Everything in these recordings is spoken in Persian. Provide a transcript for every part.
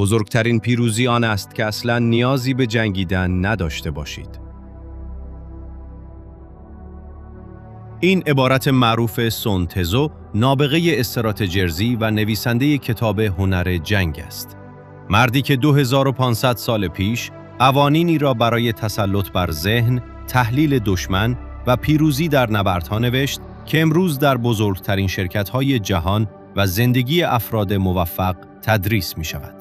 بزرگترین پیروزی آن است که اصلاً نیازی به جنگیدن نداشته باشید. این عبارت معروف سون تزو، نابغه استراتژی و نویسنده کتاب هنر جنگ است. مردی که 2500 سال پیش قوانینی را برای تسلط بر ذهن، تحلیل دشمن و پیروزی در نبردها نوشت که امروز در بزرگترین شرکت‌های جهان و زندگی افراد موفق تدریس می‌شود.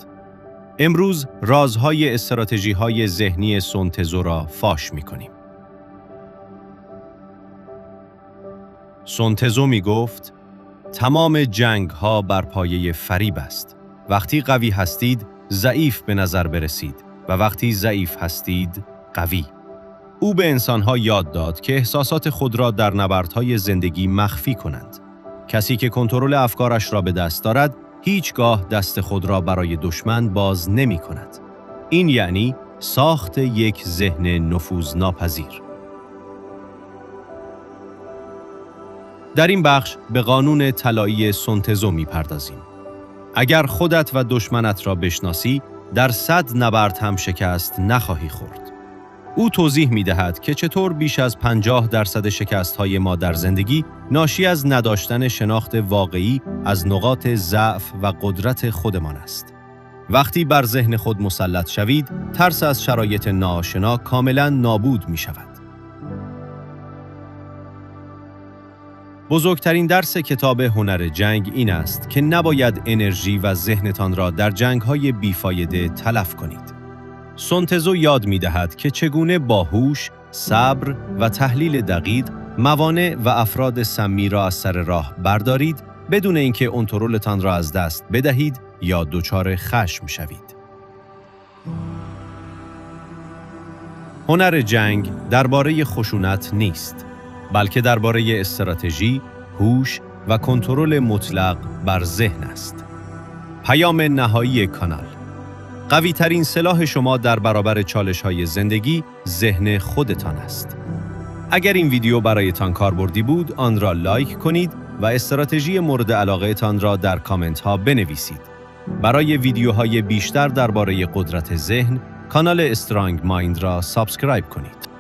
امروز رازهای استراتژی‌های ذهنی سون تزو را فاش می‌کنیم. سون تزو می‌گفت: تمام جنگ‌ها بر پایه فریب است. وقتی قوی هستید، ضعیف به نظر برسید و وقتی ضعیف هستید، قوی. او به انسان‌ها یاد داد که احساسات خود را در نبردهای زندگی مخفی کنند. کسی که کنترل افکارش را به دست دارد، هیچگاه دست خود را برای دشمن باز نمی‌کند. این یعنی ساخت یک ذهن نفوذناپذیر. در این بخش به قانون طلایی سون تزو می‌پردازیم. اگر خودت و دشمنت را بشناسی، در 100 نبرد هم شکست نخواهی خورد. او توضیح می‌دهد که چطور بیش از 50% شکست‌های ما در زندگی ناشی از نداشتن شناخت واقعی از نقاط ضعف و قدرت خودمان است. وقتی بر ذهن خود مسلط شوید، ترس از شرایط ناآشنا کاملاً نابود می‌شود. بزرگترین درس کتاب هنر جنگ این است که نباید انرژی و ذهنتان را در جنگ‌های بیفایده تلف کنید. سون تزو یاد می‌دهد که چگونه با هوش، صبر و تحلیل دقیق موانع و افراد سمی را از سر راه بردارید بدون اینکه کنترلتان را از دست بدهید یا دچار خشم شوید. هنر جنگ درباره خشونت نیست، بلکه درباره استراتژی، هوش و کنترل مطلق بر ذهن است. پیام نهایی کانال: قوی ترین سلاح شما در برابر چالش‌های زندگی ذهن خودتان است. اگر این ویدیو برایتان کاربردی بود، آن را لایک کنید و استراتژی مورد علاقه تان را در کامنت ها بنویسید. برای ویدیوهای بیشتر درباره قدرت ذهن، کانال استرانگ مایند را سابسکرایب کنید.